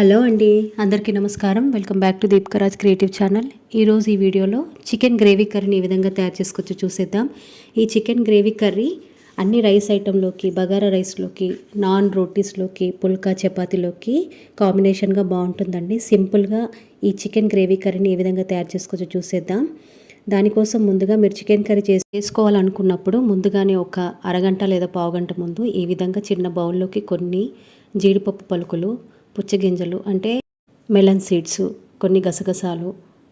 Hello అండి, అందరికీ నమస్కారం. Welcome back to Deepakraj creative channel. ఈరోజు ఈ వీడియోలో చికెన్ గ్రేవీ కర్రీని ఏ విధంగా తయారు చేసుకోవచ్చో చూసేద్దాం. ఈ చికెన్ గ్రేవీ కర్రీ అన్ని రైస్ ఐటెంలోకి, బగారా రైస్లోకి, నాన్ రోటీస్లోకి, పుల్కా చపాతీలోకి కాంబినేషన్గా బాగుంటుందండి. సింపుల్గా ఈ చికెన్ గ్రేవీ కర్రీని ఏ విధంగా తయారు చేసుకోవచ్చో చూసేద్దాం. దానికోసం ముందుగా మీరు చికెన్ కర్రీ చేసుకోవాలనుకున్నప్పుడు ముందుగానే ఒక అరగంట లేదా పావుగంట ముందు ఈ విధంగా చిన్న బౌల్లోకి కొన్ని జీడిపప్పు పలుకులు, పుచ్చగింజలు అంటే మెలన్ సీడ్స్, కొన్ని గసగసాలు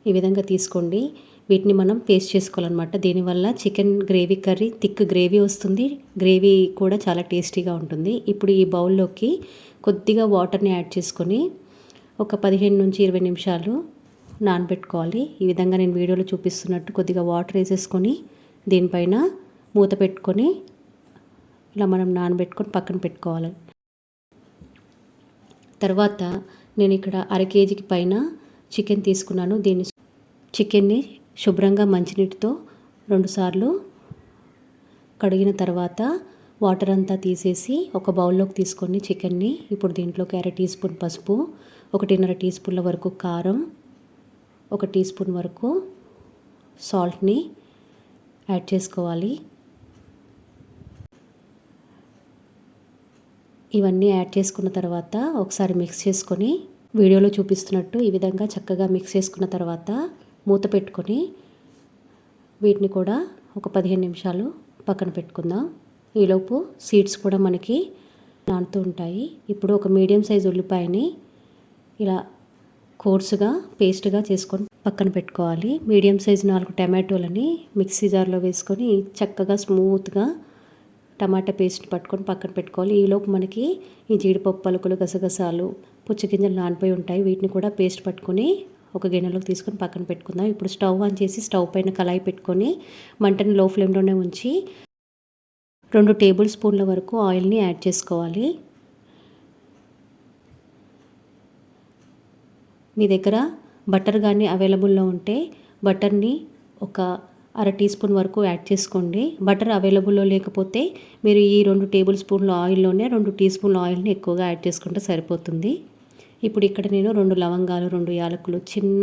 ఈ విధంగా తీసుకోండి. వీటిని మనం పేస్ట్ చేసుకోవాలన్నమాట. దీనివల్ల chicken gravy curry thick gravy వస్తుంది. గ్రేవీ కూడా చాలా టేస్టీగా ఉంటుంది. ఇప్పుడు ఈ బౌల్లోకి కొద్దిగా వాటర్ని యాడ్ చేసుకొని ఒక 15 నుంచి 20 నిమిషాలు నానబెట్టుకోవాలి. ఈ విధంగా నేను వీడియోలో చూపిస్తున్నట్టు కొద్దిగా వాటర్ వేసేసుకొని దీనిపైన మూత పెట్టుకొని ఇలా మనం నానబెట్టుకొని పక్కన పెట్టుకోవాలి. తర్వాత నేను ఇక్కడ 1/2 కేజీకి పైన చికెన్ తీసుకున్నాను. చికెన్ని శుభ్రంగా మంచినీటితో 2 సార్లు కడిగిన తర్వాత వాటర్ అంతా తీసేసి ఒక బౌల్లోకి తీసుకొని చికెన్ని ఇప్పుడు దీంట్లోకి 1/2 టీ స్పూన్ పసుపు, 1.5 టీ స్పూన్ల వరకు కారం, 1 టీ స్పూన్ వరకు సాల్ట్ని యాడ్ చేసుకోవాలి. ఇవన్నీ యాడ్ చేసుకున్న తర్వాత ఒకసారి మిక్స్ చేసుకొని వీడియోలో చూపిస్తున్నట్టు ఈ విధంగా చక్కగా మిక్స్ చేసుకున్న తర్వాత మూత పెట్టుకొని వీటిని కూడా ఒక 15 నిమిషాలు పక్కన పెట్టుకుందాం. ఈలోపు సీడ్స్ కూడా మనకి నానుతూ ఉంటాయి. ఇప్పుడు ఒక మీడియం సైజ్ ఉల్లిపాయని ఇలా కోర్సుగా పేస్ట్గా చేసుకొని పక్కన పెట్టుకోవాలి. మీడియం సైజ్ 4 టమాటోలని మిక్సీ జార్లో వేసుకొని చక్కగా స్మూత్గా టమాటా పేస్ట్ పట్టుకొని పక్కన పెట్టుకోవాలి. ఈలోపు మనకి ఈ జీడిపప్పు పలుకులు, గసగసాలు, పుచ్చగింజలు నానిపోయి ఉంటాయి. వీటిని కూడా పేస్ట్ పట్టుకొని ఒక గిన్నెలోకి తీసుకొని పక్కన పెట్టుకుందాం. ఇప్పుడు స్టవ్ ఆన్ చేసి స్టవ్ పైన కళాయి పెట్టుకొని మంటని లో ఫ్లేమ్లోనే ఉంచి 2 టేబుల్ స్పూన్ల వరకు ఆయిల్ని యాడ్ చేసుకోవాలి. మీ దగ్గర బటర్ కానీ అవైలబుల్లో ఉంటే బటర్ని ఒక 1/2 టీ స్పూన్ వరకు యాడ్ చేసుకోండి. బటర్ అవైలబుల్లో లేకపోతే మీరు ఈ 2 టేబుల్ స్పూన్ల ఆయిల్లోనే 2 టీ స్పూన్ల ఆయిల్ని ఎక్కువగా యాడ్ చేసుకుంటే సరిపోతుంది. ఇప్పుడు ఇక్కడ నేను 2 లవంగాలు, 2 యాలకులు, చిన్న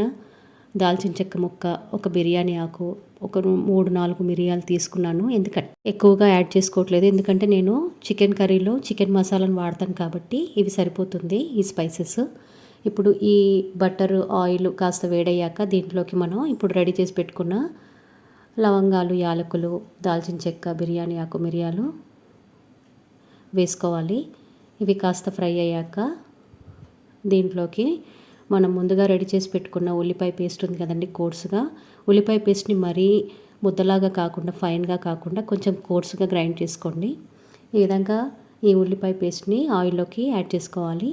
దాల్చిన చెక్క ముక్క, ఒక బిర్యానీ ఆకు, ఒక 3-4 మిరియాలు తీసుకున్నాను. ఎందుకంటే ఎక్కువగా యాడ్ చేసుకోవట్లేదు, ఎందుకంటే నేను చికెన్ కర్రీలో చికెన్ మసాలాను వాడతాను కాబట్టి ఇవి సరిపోతుంది ఈ స్పైసెస్. ఇప్పుడు ఈ బటర్ ఆయిల్ కాస్త వేడయ్యాక దీంట్లోకి మనం ఇప్పుడు రెడీ చేసి పెట్టుకున్న లవంగాలు, యాలకులు, దాల్చిన చెక్క, బిర్యానీ ఆకు, మిరియాలు వేసుకోవాలి. ఇవి కాస్త ఫ్రై అయ్యాక దీంట్లోకి మనం ముందుగా రెడీ చేసి పెట్టుకున్న ఉల్లిపాయ పేస్ట్ ఉంది కదండి, కోర్సుగా. ఉల్లిపాయ పేస్ట్ని మరీ ముద్దలాగా కాకుండా, ఫైన్గా కాకుండా కొంచెం కోర్సుగా గ్రైండ్ చేసుకోండి. ఈ విధంగా ఈ ఉల్లిపాయ పేస్ట్ని ఆయిల్లోకి యాడ్ చేసుకోవాలి.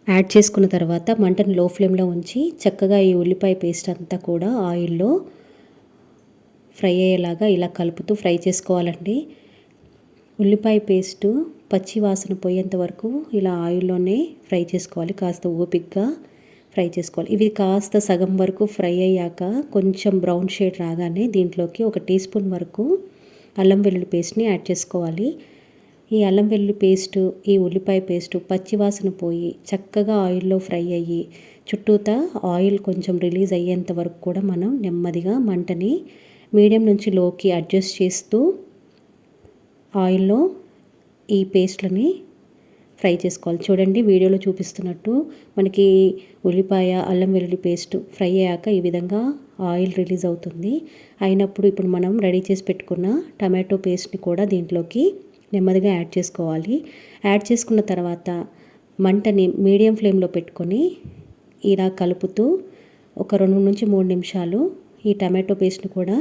యాడ్ చేసుకున్న తర్వాత మంటను లో ఫ్లేమ్లో ఉంచి చక్కగా ఈ ఉల్లిపాయ పేస్ట్ అంతా కూడా ఆయిల్లో ఫ్రై అయ్యేలాగా ఇలా కలుపుతూ ఫ్రై చేసుకోవాలండి. ఉల్లిపాయ పేస్టు పచ్చి వాసన పోయేంత వరకు ఇలా ఆయిల్లోనే ఫ్రై చేసుకోవాలి. కాస్త ఓపిక్గా ఫ్రై చేసుకోవాలి. ఇవి కాస్త సగం వరకు ఫ్రై అయ్యాక కొంచెం బ్రౌన్ షేడ్ రాగానే దీంట్లోకి 1 టీ స్పూన్ వరకు అల్లం వెల్లుల్లి పేస్ట్ని యాడ్ చేసుకోవాలి. ఈ అల్లం వెల్లుల్లి పేస్టు, ఈ ఉల్లిపాయ పేస్టు పచ్చి వాసన పోయి చక్కగా ఆయిల్లో ఫ్రై అయ్యి చుట్టూతా ఆయిల్ కొంచెం రిలీజ్ అయ్యేంత వరకు కూడా మనం నెమ్మదిగా మంటని మీడియం నుంచి లోకి అడ్జస్ట్ చేస్తూ ఆయిల్లో ఈ పేస్ట్లని ఫ్రై చేసుకోవాలి. చూడండి, వీడియోలో చూపిస్తున్నట్టు మనకి ఉల్లిపాయ, అల్లం వెల్లుల్లి పేస్ట్ ఫ్రై అయ్యాక ఈ విధంగా ఆయిల్ రిలీజ్ అవుతుంది. అయినప్పుడు ఇప్పుడు మనం రెడీ చేసి పెట్టుకున్న టమాటో పేస్ట్ని కూడా దీంట్లోకి నెమ్మదిగా యాడ్ చేసుకోవాలి. యాడ్ చేసుకున్న తర్వాత మంటని మీడియం ఫ్లేమ్లో పెట్టుకొని ఇలా కలుపుతూ ఒక 2 నుంచి 3 నిమిషాలు ఈ టమాటో పేస్ట్ని కూడా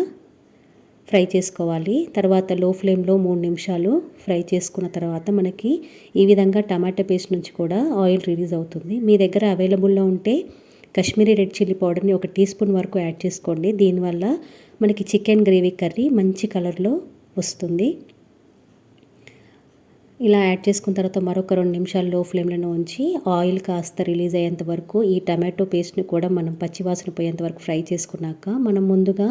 ఫ్రై చేసుకోవాలి. తర్వాత లో ఫ్లేమ్లో 3 నిమిషాలు ఫ్రై చేసుకున్న తర్వాత మనకి ఈ విధంగా టమాటా పేస్ట్ నుంచి కూడా ఆయిల్ రిలీజ్ అవుతుంది. మీ దగ్గర అవైలబుల్లో ఉంటే కాశ్మీరీ రెడ్ చిల్లీ పౌడర్ని 1 టీ స్పూన్ వరకు యాడ్ చేసుకోండి. దీనివల్ల మనకి చికెన్ గ్రేవీ కర్రీ మంచి కలర్లో వస్తుంది. ఇలా యాడ్ చేసుకున్న తర్వాత మరొక 2 నిమిషాలు లో ఫ్లేమ్లోనే ఉంచి ఆయిల్ కాస్త రిలీజ్ అయ్యేంత వరకు ఈ టమాటో పేస్ట్ని కూడా మనం పచ్చివాసన పోయేంత వరకు ఫ్రై చేసుకున్నాక మనం ముందుగా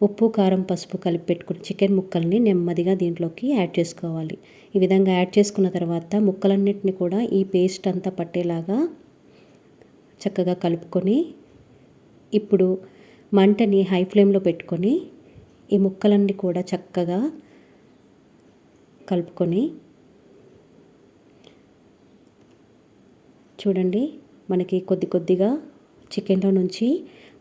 ఉప్పు కారం పసుపు కలిపి పెట్టుకుని చికెన్ ముక్కల్ని నెమ్మదిగా దీంట్లోకి యాడ్ చేసుకోవాలి. ఈ విధంగా యాడ్ చేసుకున్న తర్వాత ముక్కలన్నిటిని కూడా ఈ పేస్ట్ అంతా పట్టేలాగా చక్కగా కలుపుకొని ఇప్పుడు మంటని హై ఫ్లేమ్లో పెట్టుకొని ఈ ముక్కలన్నీ కూడా చక్కగా కలుపుకొని చూడండి, మనకి కొద్ది కొద్దిగా చికెన్లో నుంచి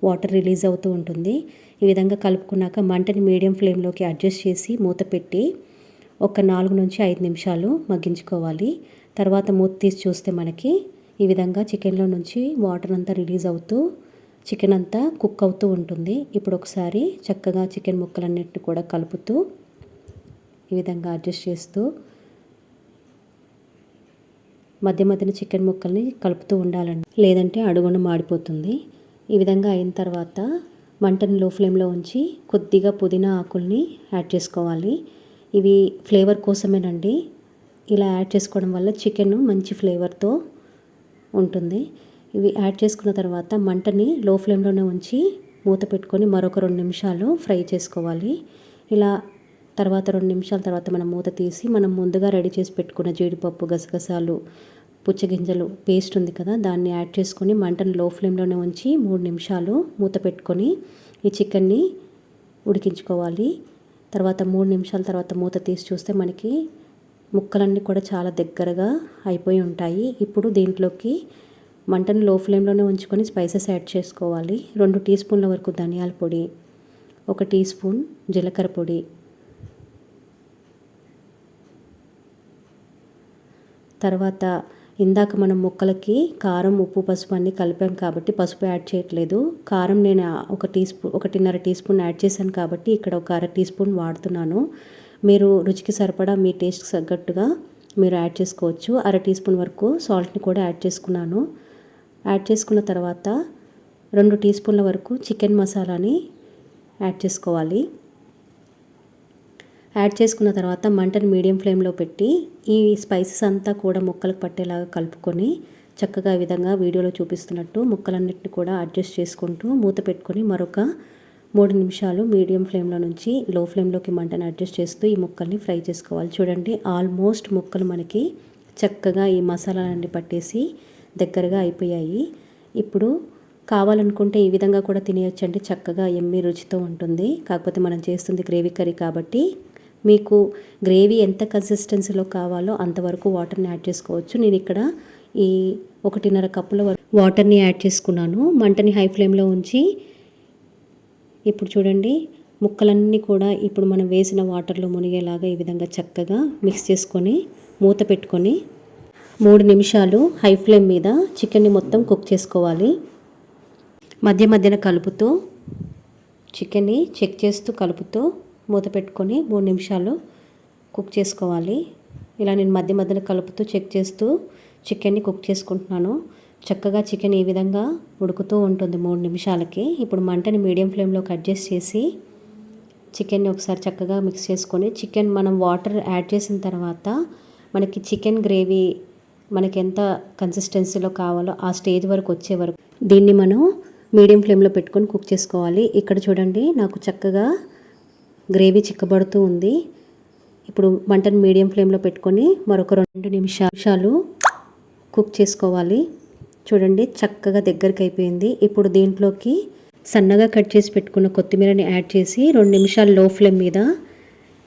వాటర్ రిలీజ్ అవుతూ ఉంటుంది. ఈ విధంగా కలుపుకున్నాక మంటని మీడియం ఫ్లేమ్లోకి అడ్జస్ట్ చేసి మూత పెట్టి ఒక 4 నుంచి 5 నిమిషాలు మగ్గించుకోవాలి. తర్వాత మూత తీసి చూస్తే మనకి ఈ విధంగా చికెన్లో నుంచి వాటర్ అంతా రిలీజ్ అవుతూ చికెన్ అంతా కుక్ అవుతూ ఉంటుంది. ఇప్పుడు ఒకసారి చక్కగా చికెన్ ముక్కలన్నిటిని కూడా కలుపుతూ ఈ విధంగా అడ్జస్ట్ చేస్తూ మధ్య మధ్యన చికెన్ ముక్కల్ని కలుపుతూ ఉండాలండి, లేదంటే అడుగున మాడిపోతుంది. ఈ విధంగా అయిన తర్వాత మంటని లో ఫ్లేమ్లో ఉంచి కొద్దిగా పుదీనా ఆకుల్ని యాడ్ చేసుకోవాలి. ఇవి ఫ్లేవర్ కోసమేనండి. ఇలా యాడ్ చేసుకోవడం వల్ల చికెన్ మంచి ఫ్లేవర్తో ఉంటుంది. ఇవి యాడ్ చేసుకున్న తర్వాత మంటని లో ఫ్లేమ్లోనే ఉంచి మూత పెట్టుకొని మరొక 2 నిమిషాలు ఫ్రై చేసుకోవాలి. ఇలా తర్వాత 2 నిమిషాల తర్వాత మనం మూత తీసి మనం ముందుగా రెడీ చేసి పెట్టుకున్న జీడిపప్పు, గసగసాలు, పుచ్చగింజలు పేస్ట్ ఉంది కదా, దాన్ని యాడ్ చేసుకొని మంటను లో ఫ్లేమ్లోనే ఉంచి 3 నిమిషాలు మూత పెట్టుకొని ఈ చికెన్ని ఉడికించుకోవాలి. తర్వాత 3 నిమిషాల తర్వాత మూత తీసి చూస్తే మనకి ముక్కలన్నీ కూడా చాలా దగ్గరగా అయిపోయి ఉంటాయి. ఇప్పుడు దీంట్లోకి మంటను లో ఫ్లేమ్లోనే ఉంచుకొని స్పైసెస్ యాడ్ చేసుకోవాలి. 2 టీ స్పూన్ల వరకు ధనియాల పొడి, 1 టీ స్పూన్ జీలకర్ర పొడి, తర్వాత ఇందాక మనం ముక్కలకి కారం, ఉప్పు, పసుపు అన్నీ కలిపాం కాబట్టి పసుపు యాడ్ చేయట్లేదు. కారం నేను 1.5 టీ స్పూన్ యాడ్ చేశాను కాబట్టి ఇక్కడ ఒక 1/2 టీ స్పూన్ వాడుతున్నాను. మీరు రుచికి సరిపడా మీ టేస్ట్కి తగ్గట్టుగా మీరు యాడ్ చేసుకోవచ్చు. 1/2 టీ స్పూన్ వరకు సాల్ట్ని కూడా యాడ్ చేసుకున్నాను. యాడ్ చేసుకున్న తర్వాత 2 టీ స్పూన్ల వరకు చికెన్ మసాలాని యాడ్ చేసుకోవాలి. యాడ్ చేసుకున్న తర్వాత మంటని మీడియం ఫ్లేమ్లో పెట్టి ఈ స్పైసెస్ అంతా కూడా ముక్కలకు పట్టేలాగా కలుపుకొని చక్కగా ఈ విధంగా వీడియోలో చూపిస్తున్నట్టు ముక్కలన్నిటిని కూడా అడ్జస్ట్ చేసుకుంటూ మూత పెట్టుకొని మరొక 3 నిమిషాలు మీడియం ఫ్లేమ్లో నుంచి లో ఫ్లేమ్లోకి మంటని అడ్జస్ట్ చేస్తూ ఈ ముక్కల్ని ఫ్రై చేసుకోవాలి. చూడండి, ఆల్మోస్ట్ ముక్కలు మనకి చక్కగా ఈ మసాలాలన్నీ పట్టేసి దగ్గరగా అయిపోయాయి. ఇప్పుడు కావాలనుకుంటే ఈ విధంగా కూడా తినేయొచ్చండి, చక్కగా ఎమ్మి రుచితో ఉంటుంది. కాకపోతే మనం చేస్తుంది గ్రేవీ కర్రీ కాబట్టి మీకు గ్రేవీ ఎంత కన్సిస్టెన్సీలో కావాలో అంతవరకు వాటర్ని యాడ్ చేసుకోవచ్చు. నేను ఇక్కడ ఈ 1.5 కప్పుల వాటర్ని యాడ్ చేసుకున్నాను. మంటని హై ఫ్లేమ్లో ఉంచి ఇప్పుడు చూడండి, ముక్కలన్నీ కూడా ఇప్పుడు మనం వేసిన వాటర్లో మునిగేలాగా ఈ విధంగా చక్కగా మిక్స్ చేసుకొని మూత పెట్టుకొని 3 నిమిషాలు హై ఫ్లేమ్ మీద చికెన్ని మొత్తం కుక్ చేసుకోవాలి. మధ్య మధ్యన కలుపుతూ చికెన్ని చెక్ చేస్తూ కలుపుతూ మూత పెట్టుకొని 3 నిమిషాలు కుక్ చేసుకోవాలి. ఇలా నేను మధ్య మధ్యన కలుపుతూ చెక్ చేస్తూ చికెన్ని కుక్ చేసుకుంటున్నాను. చక్కగా చికెన్ ఈ విధంగా ఉడుకుతూ ఉంటుంది 3 నిమిషాలకి. ఇప్పుడు మంటని మీడియం ఫ్లేమ్లోకి అడ్జస్ట్ చేసి చికెన్ని ఒకసారి చక్కగా మిక్స్ చేసుకొని చికెన్ మనం వాటర్ యాడ్ చేసిన తర్వాత మనకి చికెన్ గ్రేవీ మనకి ఎంత కన్సిస్టెన్సీలో కావాలో ఆ స్టేజ్ వరకు వచ్చే వరకు దీన్ని మనం మీడియం ఫ్లేమ్లో పెట్టుకొని కుక్ చేసుకోవాలి. ఇక్కడ చూడండి, నాకు చక్కగా గ్రేవీ చిక్కబడుతూ ఉంది. ఇప్పుడు మంటను మీడియం ఫ్లేమ్లో పెట్టుకొని మరొక 2 నిమిషాలు కుక్ చేసుకోవాలి. చూడండి, చక్కగా దగ్గరికి అయిపోయింది. ఇప్పుడు దీంట్లోకి సన్నగా కట్ చేసి పెట్టుకున్న కొత్తిమీరని యాడ్ చేసి 2 నిమిషాలు లో ఫ్లేమ్ మీద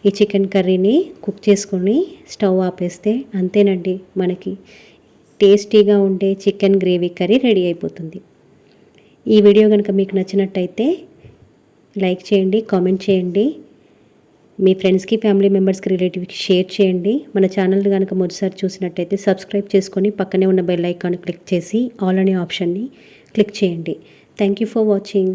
ఈ చికెన్ కర్రీని కుక్ చేసుకొని స్టవ్ ఆపేస్తే అంతేనండి, మనకి టేస్టీగా ఉండే చికెన్ గ్రేవీ కర్రీ రెడీ అయిపోతుంది. ఈ వీడియో కనుక మీకు నచ్చినట్టయితే లైక్ చేయండి, కామెంట్ చేయండి, మీ ఫ్రెండ్స్కి, ఫ్యామిలీ మెంబర్స్కి, రిలేటివ్కి షేర్ చేయండి. మన ఛానల్ కనుక మొదటిసారి చూసినట్టయితే సబ్స్క్రైబ్ చేసుకొని పక్కనే ఉన్న బెల్ ఐకాన్ క్లిక్ చేసి ఆల్ అనే ఆప్షన్ని క్లిక్ చేయండి. Thank you for watching.